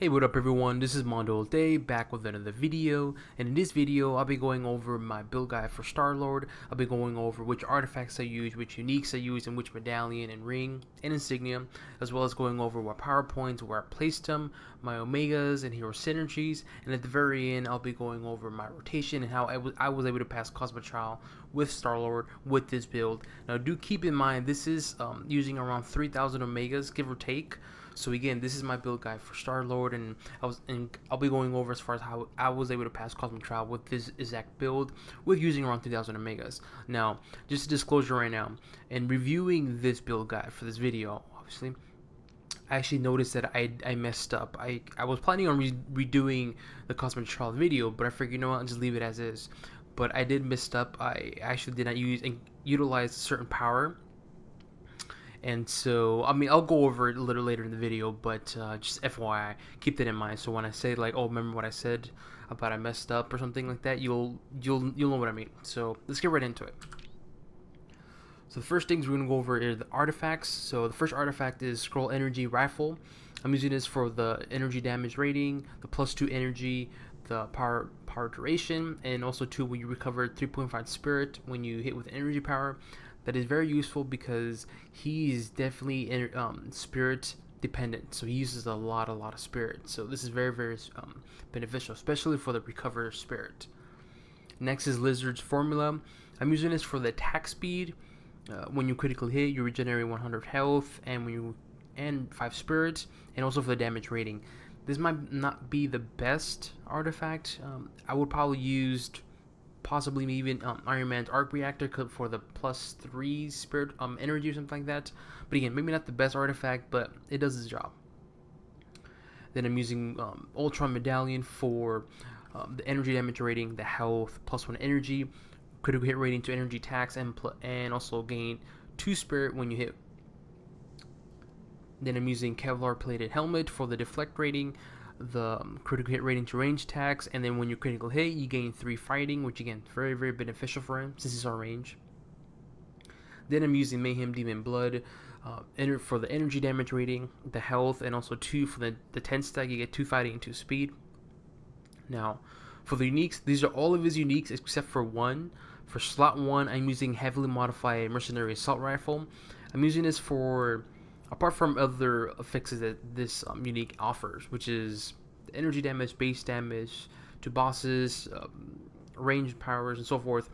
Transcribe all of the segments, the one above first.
Hey, what up everyone, this is Mondo All Day, back with another video, and in this video I'll be going over my build guide for Star-Lord. I'll be going over which artifacts I use, which uniques I use, and which medallion and ring and insignia, as well as going over what power points, where I placed them, my omegas and hero synergies, and at the very end I'll be going over my rotation and how I was able to pass Cosmic Trial with Star-Lord with this build. Now do keep in mind this is using around 3,000 omegas, give or take. So again, this is my build guide for Star-Lord, and I'll be going over as far as how I was able to pass Cosmic Trial with this exact build with using around 3,000 omegas. Now, just a disclosure right now, in reviewing this build guide for this video, obviously, I actually noticed that I messed up. I was planning on redoing the Cosmic Trial video, but I figured, you know what, I'll just leave it as is. But I did mess up. I actually did not utilize a certain power. And so, I mean, I'll go over it a little later in the video, but just FYI, keep that in mind. So when I say like, oh, remember what I said about I messed up or something like that, you'll know what I mean. So let's get right into it. So the first things we're gonna go over are the artifacts. So the first artifact is Scroll Energy Rifle. I'm using this for the energy damage rating, the +2 energy, the power duration, and also too when you recover 3.5 spirit when you hit with energy power. That is very useful because he's definitely spirit dependent, so he uses a lot of spirit. So this is very beneficial, especially for the recover spirit. Next is Lizard's Formula. I'm using this for the attack speed. When you critically hit, you regenerate 100 health, and when you 5 spirits, and also for the damage rating. This might not be the best artifact. I would probably use possibly even Iron Man's Arc Reactor for the +3 spirit energy or something like that. But again, maybe not the best artifact, but it does its job. Then I'm using Ultron Medallion for the energy damage rating, the health, +1 energy, critical hit rating to energy attacks, and also gain 2 spirit when you hit. Then I'm using Kevlar Plated Helmet for the deflect rating, the critical hit rating to range attacks, and then when you critical hit, you gain 3 fighting, which again, very beneficial for him since he's on range. Then I'm using Mayhem Demon Blood for the energy damage rating, the health, and also 2 for the 10 stack. You get 2 fighting and 2 speed. Now, for the uniques, these are all of his uniques except for one. For slot 1, I'm using heavily modified Mercenary Assault Rifle. I'm using this for, apart from other fixes that this unique offers, which is energy damage, base damage to bosses, range powers, and so forth.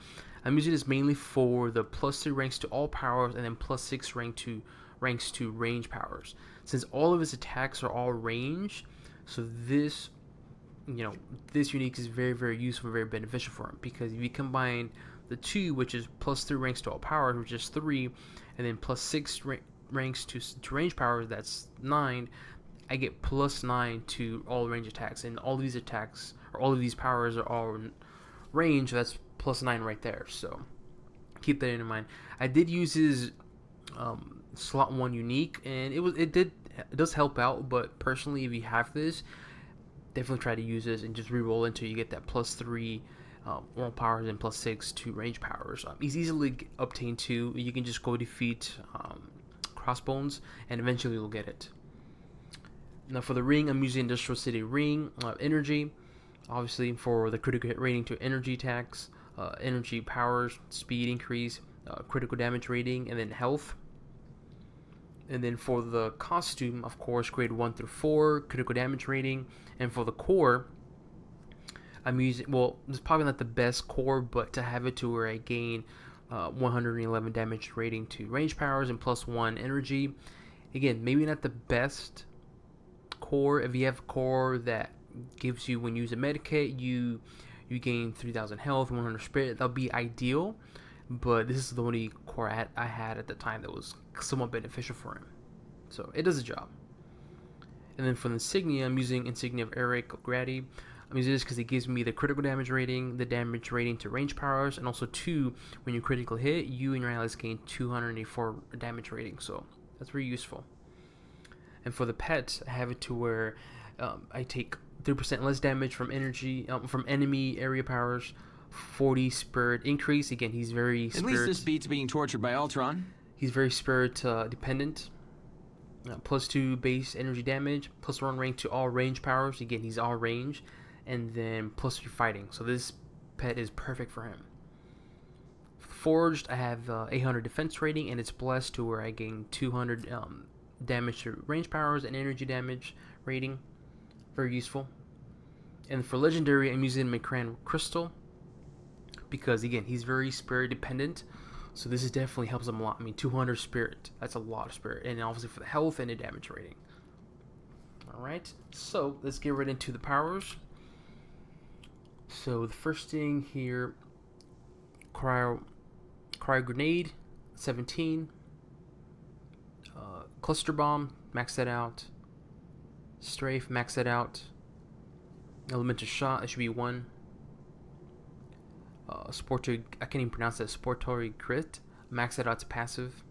I'm using this mainly for the +3 ranks to all powers, and then +6 ranks to range powers. Since all of his attacks are all range, so this unique is very useful, very beneficial for him, because if you combine the 2, which is +3 ranks to all powers, which is 3, and then +6 ranks to range powers, that's 9. I get +9 to all range attacks, and all of these attacks, or all of these powers, are all range. That's +9 right there. So keep that in mind. I did use his slot 1 unique, and it does help out. But personally, if you have this, definitely try to use this and just re-roll until you get that +3 all powers and +6 to range powers. He's easily obtained too. You can just go defeat Crossbones, and eventually you'll get it. Now for the ring, I'm using Industrial City Ring Energy, obviously for the critical hit rating to energy attacks, energy powers, speed increase, critical damage rating, and then health. And then for the costume, of course, grade 1 through 4, critical damage rating. And for the core, I'm using, well, it's probably not the best core, but to have it to where I gain 111 damage rating to range powers and +1 energy. Again, maybe not the best core. If you have a core that gives you, when you use a medikit, you gain 3,000 health, 100 spirit, that'll be ideal. But this is the only core I had at the time that was somewhat beneficial for him. So it does the job. And then for the insignia, I'm using Insignia of Eric Grady. I'm using this because it gives me the critical damage rating, the damage rating to range powers, and also 2, when you critical hit, you and your allies gain 284 damage rating. So that's very useful. And for the pet, I have it to where I take 3% less damage from enemy area powers, 40 spirit increase. Again, he's very spirit. At least this beats being tortured by Ultron. He's very spirit dependent. +2 base energy damage, +1 rank to all range powers. Again, he's all range, and then +3 fighting. So this pet is perfect for him. Forged, I have 800 defense rating, and it's blessed to where I gain 200 damage to range powers and energy damage rating. Very useful. And for legendary, I'm using Makran Crystal because again, he's very spirit dependent. So this is definitely helps him a lot. I mean, 200 spirit, that's a lot of spirit, and obviously for the health and the damage rating. All right, so let's get right into the powers. So the first thing here, Cryo Grenade, 17. Cluster Bomb, max that out. Strafe, max that out. Elemental Shot, it should be 1. Sportory, I can't even pronounce that. Sportory Crit, max that out to passive.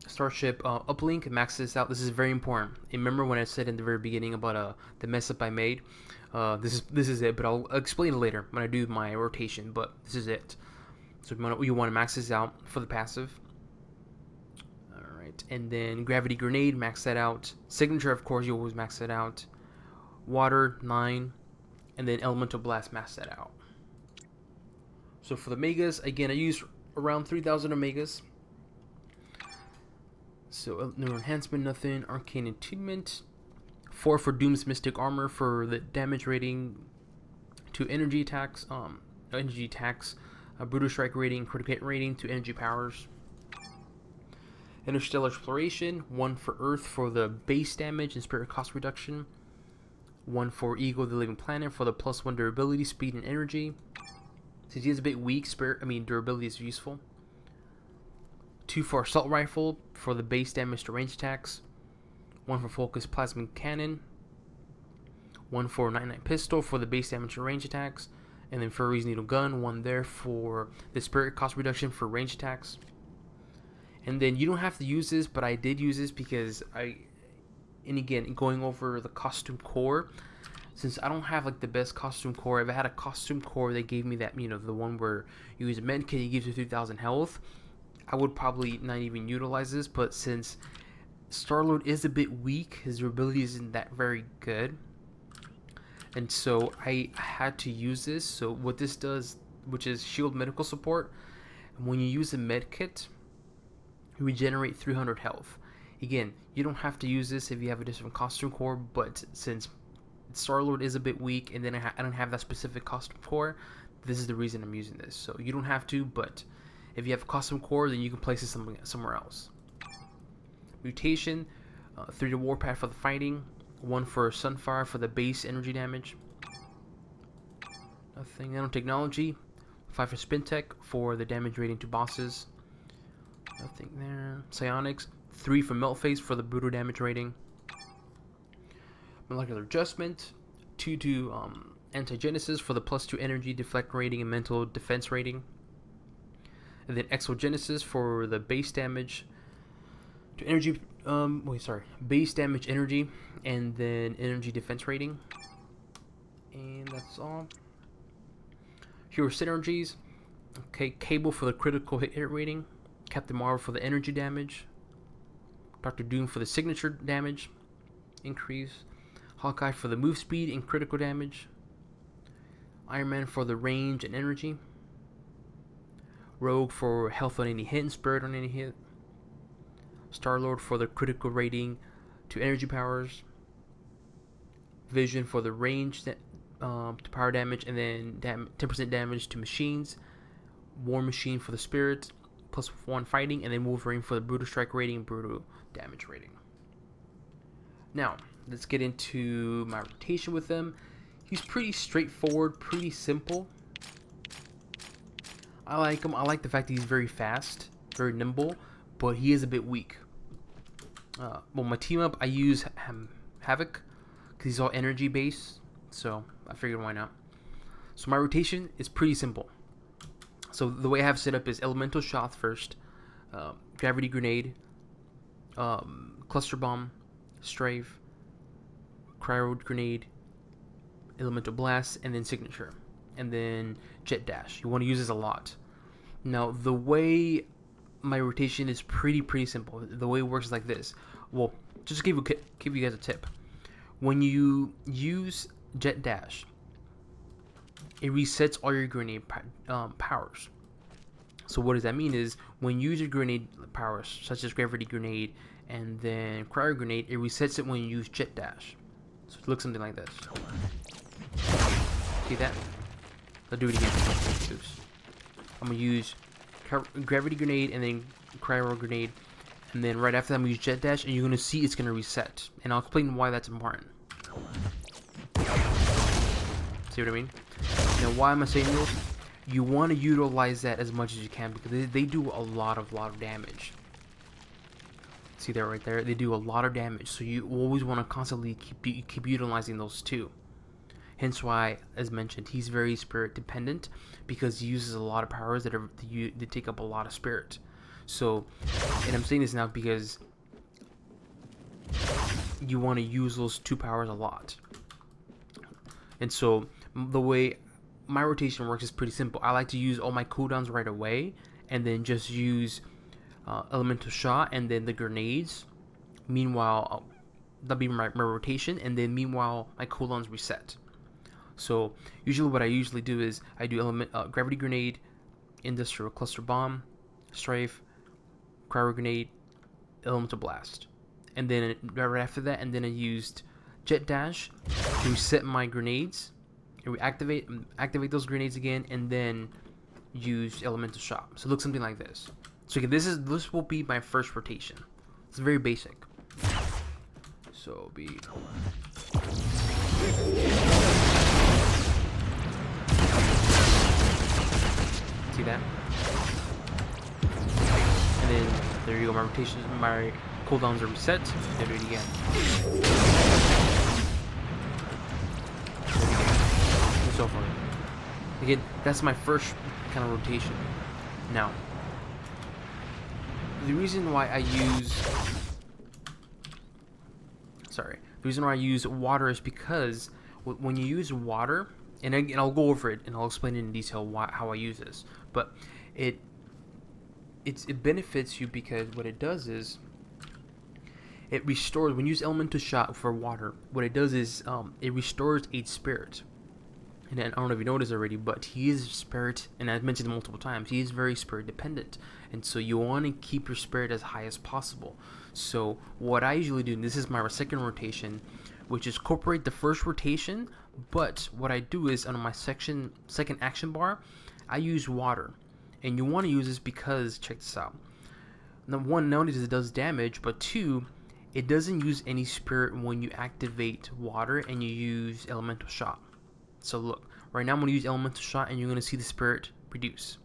Starship Uplink, max this out. This is very important. Remember when I said in the very beginning about the mess up I made? This is it, but I'll explain it later when I do my rotation. But this is it. So you want to max this out for the passive. All right, and then Gravity Grenade, max that out. Signature, of course, you always max that out. Water 9, and then Elemental Blast, max that out. So for the Megas, again, I use around 3,000 Omegas. So no enhancement, nothing. Arcane Attunement. 4 for Doom's Mystic Armor for the damage rating to energy attacks. Brutal Strike rating, critical hit rating to energy powers. Interstellar Exploration. 1 for Earth for the base damage and spirit cost reduction. 1 for Ego the Living Planet for the +1 durability, speed, and energy. Since he is a bit weak, durability is useful. 2 for Assault Rifle for the base damage to range attacks. 1 for Focus Plasma Cannon. 1 for 99 Pistol for the base damage to range attacks. And then Furry's Needle Gun, 1 there for the spirit cost reduction for range attacks. And then you don't have to use this, but I did use this because and again, going over the costume core, since I don't have like the best costume core, if I had a costume core they gave me that, the one where you use a medkit, it gives you 3,000 health, I would probably not even utilize this. But since Star-Lord is a bit weak, his durability isn't that very good, and so I had to use this. So what this does, which is shield medical support, when you use a medkit, you regenerate 300 health. Again, you don't have to use this if you have a different costume core, but since Star-Lord is a bit weak and then I don't have that specific costume core, this is the reason I'm using this. So you don't have to, but if you have a costume core, then you can place it somewhere else. Mutation, 3 to Warpath for the fighting, 1 for Sunfire for the base energy damage. Nothing. Nanotechnology, 5 for Spintech for the damage rating to bosses. Nothing there. Psionics, 3 for Melt-Face for the brutal damage rating. Molecular Adjustment, 2 to Antigenesis for the +2 energy, deflect rating, and mental defense rating. And then Exogenesis for the base damage to energy, base damage energy, and then energy defense rating. And that's all. Hero Synergies. Okay, Cable for the critical hit rating. Captain Marvel for the energy damage. Dr. Doom for the signature damage increase. Hawkeye for the move speed and critical damage. Iron Man for the range and energy. Rogue for health on any hit and spirit on any hit. Star-Lord for the critical rating to energy powers. Vision for the range to power damage, and then 10% damage to machines. War Machine for the spirit, +1 fighting, and then Wolverine for the brutal strike rating and brutal damage rating. Now, let's get into my rotation with them. He's pretty straightforward, pretty simple. I like him. I like the fact that he's very fast, very nimble, but he is a bit weak. Well, my team up, I use Havoc because he's all energy based, so I figured why not. So my rotation is pretty simple. So the way I have set up is Elemental Shot first, Gravity Grenade, Cluster Bomb, Strafe, Cryo Grenade, Elemental Blast, and then Signature, and then Jet Dash. You want to use this a lot. Now the way my rotation is pretty simple. The way it works is like this. Well, just to give you guys a tip. When you use Jet Dash, it resets all your grenade powers. So what does that mean is when you use your grenade powers, such as Gravity Grenade and then Cryo Grenade, it resets it when you use Jet Dash. So it looks something like this. See that? I'll do it again. Oops. I'm going to use Gravity Grenade and then Cryo Grenade. And then right after that, I'm going to use Jet Dash, and you're going to see it's going to reset. And I'll explain why that's important. See what I mean? Now, why am I saying this? You want to utilize that as much as you can because they do a lot of damage. See that right there? They do a lot of damage, so you always want to constantly keep utilizing those two. Hence why, as mentioned, he's very spirit dependent because he uses a lot of powers that take up a lot of spirit. So, and I'm saying this now because you want to use those two powers a lot. And so the way my rotation works is pretty simple. I like to use all my cooldowns right away and then just use elemental shot and then the grenades. Meanwhile, that'll be my rotation, and then meanwhile my cooldowns reset. So usually what I usually do is I do Gravity Grenade, Industrial Cluster Bomb, Strafe, Cryo Grenade, Elemental Blast. And then right after that, and then I used Jet Dash to reset my grenades, and activate those grenades again, and then use Elemental Shot. So it looks something like this. So again, this will be my first rotation. It's very basic. So it'll be see that? And then there you go, my rotations, my cooldowns are reset. Then do it again. And so forth. Again, that's my first kind of rotation. Now, the reason why I use water is because when you use water, and I'll go over it and I'll explain it in detail how I use this, but it benefits you because what it does is it restores. When you use Elemental Shot for water, what it does is it restores 8 spirit. And then, I don't know if you noticed already, but he is spirit, and I've mentioned it multiple times, he is very spirit dependent. And so you want to keep your spirit as high as possible. So what I usually do, and this is my second rotation, which is incorporate the first rotation, but what I do is on my second action bar, I use water. And you want to use this because, check this out. Now, one, not only does it does damage, but two, it doesn't use any spirit when you activate water and you use Elemental Shot. So look, right now I'm going to use Elemental Shot and you're going to see the spirit reduce.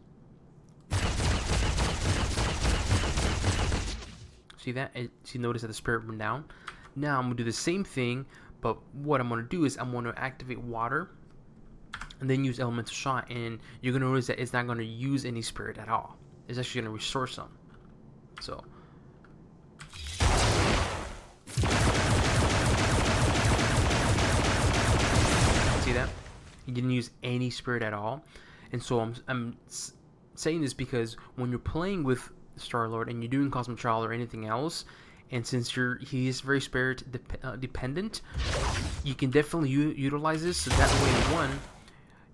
See that? See, notice that the spirit went down. Now I'm going to do the same thing, but what I'm going to do is I'm going to activate water and then use Elemental Shot, and you're going to notice that it's not going to use any spirit at all. It's actually going to restore some. So see that? You didn't use any spirit at all. And so I'm saying this because when you're playing with Star-Lord and you're doing Cosmic Child or anything else, and since he is very spirit dependent, you can definitely utilize this. So that way, one,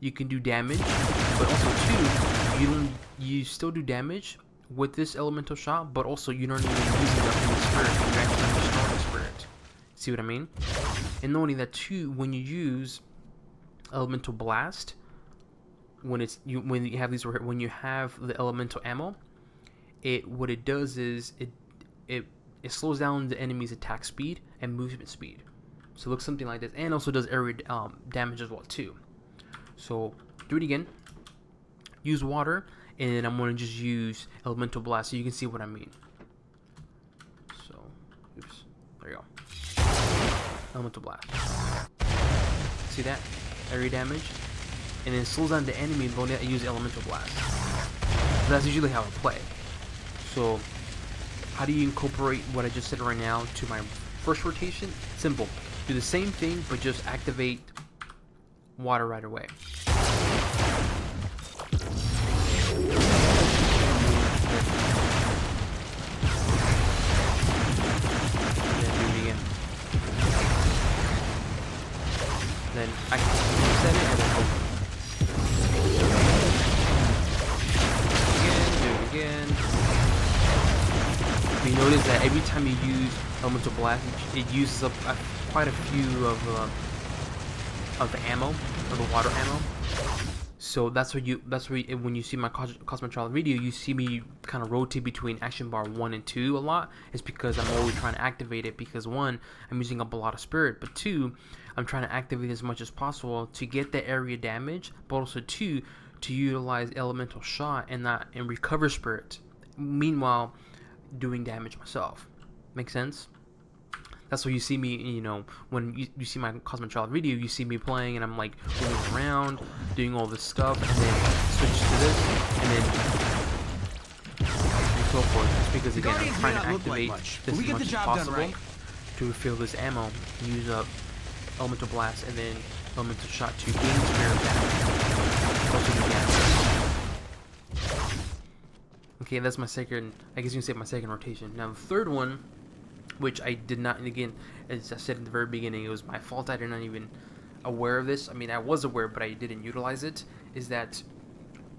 you can do damage, but also two, you still do damage with this Elemental Shot, but also you don't even use enough in the spirit. You actually restore the spirit. See what I mean? And not only that, too, when you use Elemental Blast, when you have the elemental ammo, what it does is it slows down the enemy's attack speed and movement speed. So it looks something like this, and also does area damage as well too. So do it again. Use water, and I'm going to just use Elemental Blast so you can see what I mean. So, oops, there you go. Elemental Blast. See that? Area damage, and then slows down the enemy and only use Elemental Blast. So that's usually how I play. So how do you incorporate what I just said right now to my first rotation? Simple. Do the same thing, but just activate water right away. Then I can reset it and then open. Do it again. You notice that every time you use Elemental Blast, it uses up quite a few of the ammo, of the water ammo. So that's what when you see my Cosmic Trial video, you see me kind of rotate between action bar 1 and 2 a lot. It's because I'm always trying to activate it, because 1, I'm using up a lot of spirit, but 2, I'm trying to activate as much as possible to get the area damage, but also 2, to utilize elemental shot and recover spirit, meanwhile doing damage myself. Make sense? That's what you see me, you know, when you see my Cosmic Child video, you see me playing and I'm like moving around, doing all this stuff, and then switch to this, and then and so forth. It's because again, I'm trying to activate this as much as possible to refill this ammo, use up Elemental Blast, and then Elemental Shot to gain spirit damage. Also do damage. Okay, that's my second, I guess you can say my second rotation. Now the third one, which I did not, and again, as I said in the very beginning, it was my fault, I did not even aware of this. I mean, I was aware, but I didn't utilize it. Is that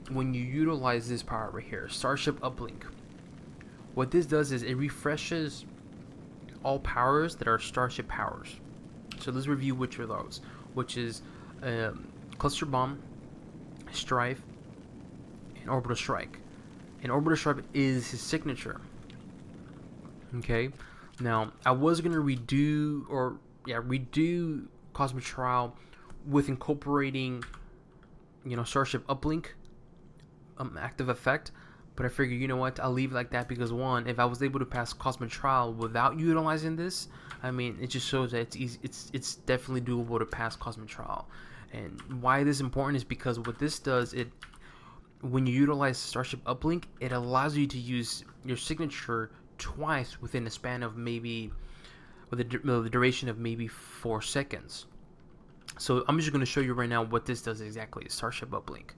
when you utilize this power right here, Starship Uplink, what this does is it refreshes all powers that are Starship powers. So let's review which are those, which is Cluster Bomb, Strife, and Orbital Strike. And Orbital Strike is his signature. Okay. Now, I was going to redo Cosmic Trial with incorporating, you know, Starship Uplink active effect, but I figured, you know what, I'll leave it like that because, one, if I was able to pass Cosmic Trial without utilizing this, I mean, it just shows that it's easy, it's definitely doable to pass Cosmic Trial. And why this is important is because what this does, when you utilize Starship Uplink, it allows you to use your signature twice within a span of maybe, with the duration of maybe 4 seconds. So I'm just going to show you right now what this does exactly, Starship Uplink.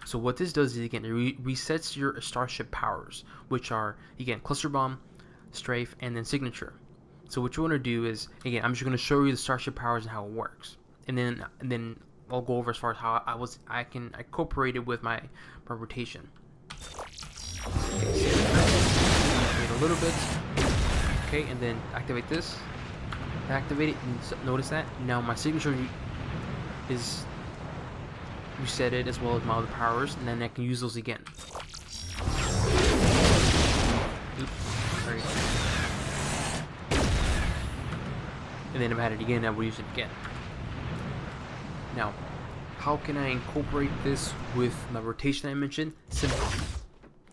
So what this does is, again, it resets your Starship powers, which are, again, Cluster Bomb, Strafe, and then Signature. So what you want to do is, again, I'm just going to show you the Starship powers and how it works, and then I'll go over as far as how I can incorporate it with my rotation. Okay, a little bit. Okay, and then activate this. Activate it, and notice that now my signature is resetted as well as my other powers, and then I can use those again. Oops, sorry. And then if I had it again, I would use it again. Now, how can I incorporate this with my rotation I mentioned? Simple.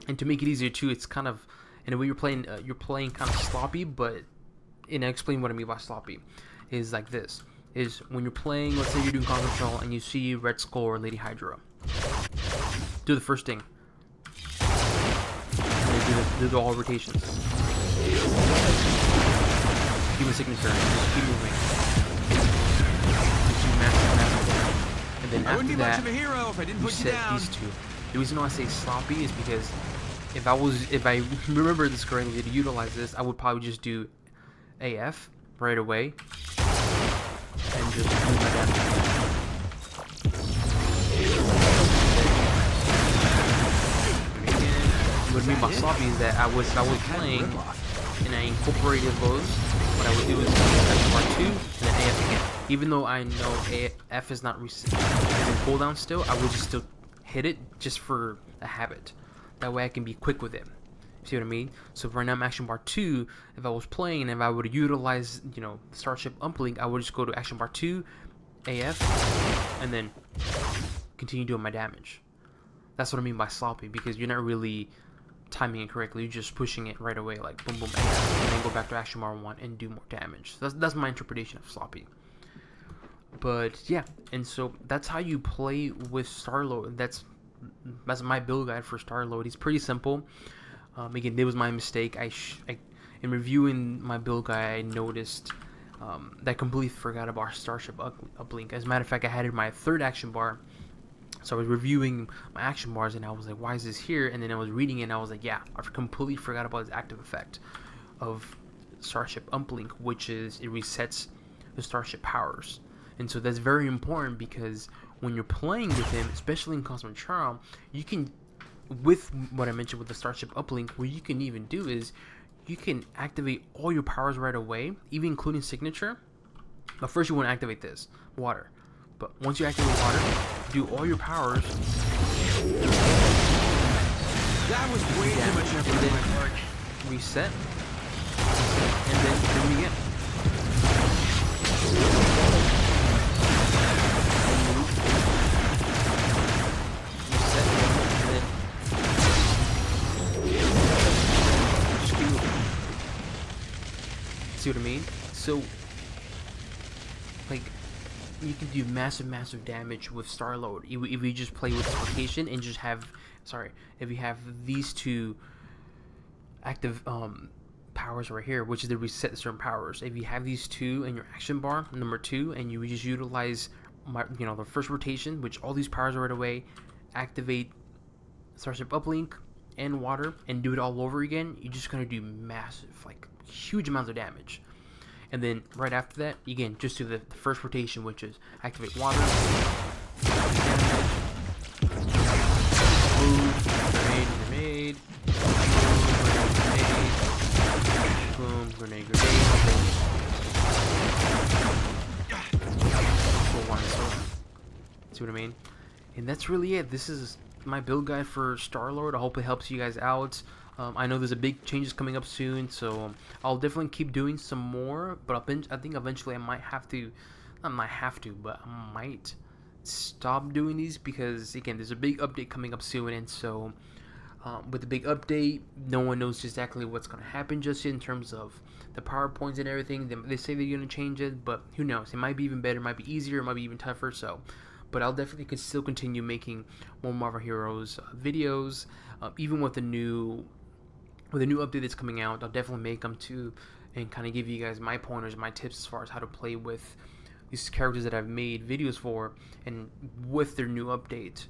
And to make it easier too, it's kind of, in a way you're playing kind of sloppy, but and I explain what I mean by sloppy is like this. Is when you're playing, let's say you're doing Cosmic Control and you see Red Skull or Lady Hydra. Do the first thing. And do the all rotations. Keep a signature. Just keep moving. Just do massive. And then after that, you set these two. The reason why I say sloppy is because if I remember this correctly to utilize this, I would probably just do AF right away and just do my damage. What I mean by sloppy is that I was playing and I incorporated those. What I would do is F 2 and then AF again. Even though I know AF is not in cooldown still, I would just still hit it just for a habit. That way I can be quick with it. See what I mean? So right now I'm action bar 2. If I was playing and if I would utilize, you know, Starship Uplink, I would just go to action bar 2, AF, and then continue doing my damage. That's what I mean by sloppy, because you're not really timing it correctly. You're just pushing it right away, like boom, boom, AF, and then go back to action bar 1 and do more damage. So that's my interpretation of sloppy. But yeah, and so that's how you play with Star-Lord. That's my build guide for Star-Lord. He's pretty simple. Again, it was my mistake. In reviewing my build guide, I noticed that I completely forgot about Starship Uplink. As a matter of fact, I had it in my third action bar. So I was reviewing my action bars, and I was like, why is this here? And then I was reading it, and I was like, yeah, I completely forgot about this active effect of Starship Uplink, which is it resets the Starship powers. And so that's very important, because when you're playing with him, especially in Cosmic Charm, you can, with what I mentioned with the Starship Uplink, what you can even do is you can activate all your powers right away, even including Signature. But first you want to activate this, Water. But once you activate Water, do all your powers. That was way too much effort on my part. Reset. And then do it again. Reset. And then just keep moving. See what I mean? So, like, you can do massive damage with Star-Lord if you just play with rotation and just have, if you have these two active powers right here, which is the reset certain powers. If you have these two in your action bar, number 2, and you just utilize the first rotation, which all these powers right away, activate Starship Uplink and Water, and do it all over again, you're just gonna do massive, like huge amounts of damage. And then right after that, again, just do the first rotation, which is activate Water, move, grenade, boom, grenade. See what I mean? And that's really it. This is my build guide for Star-Lord. I hope it helps you guys out. I know there's a big changes coming up soon, so I'll definitely keep doing some more. But I think eventually I might have to, but I might stop doing these, because again, there's a big update coming up soon, and so with the big update, no one knows exactly what's going to happen just yet in terms of the PowerPoints and everything. They say they're going to change it, but who knows? It might be even better, it might be easier, it might be even tougher. So, but I'll definitely still continue making more Marvel Heroes videos, even with the new update that's coming out. I'll definitely make them too, and kind of give you guys my pointers, my tips as far as how to play with these characters that I've made videos for, and with their new update.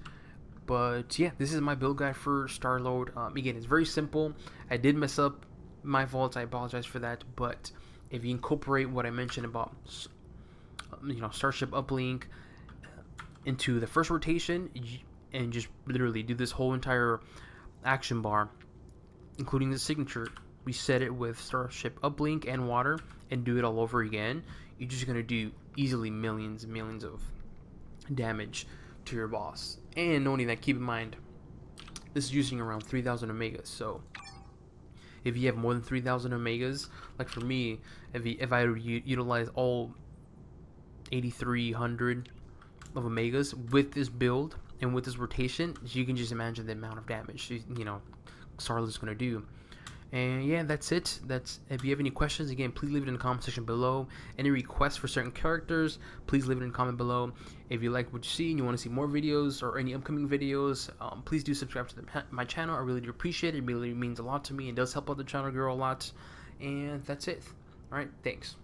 But yeah, this is my build guide for Star-Lord. Again, it's very simple. I did mess up, my fault, I apologize for that. But if you incorporate what I mentioned about Starship Uplink into the first rotation, and just literally do this whole entire action bar, including the signature, reset it with Starship Uplink and Water, and do it all over again, you're just gonna do easily millions and millions of damage to your boss. And only that, keep in mind, this is using around 3,000 Omegas. So if you have more than 3,000 Omegas, like for me, if I utilize all 8,300 of Omegas with this build and with this rotation, you can just imagine the amount of damage Star-Lord's gonna do. And yeah, that's it. If you have any questions, again, please leave it in the comment section below. Any requests for certain characters, please leave it in the comment below. If you like what you see and you want to see more videos or any upcoming videos, please do subscribe to my channel. I really do appreciate it. It really means a lot to me and does help out the channel grow a lot. And that's it. Alright, thanks.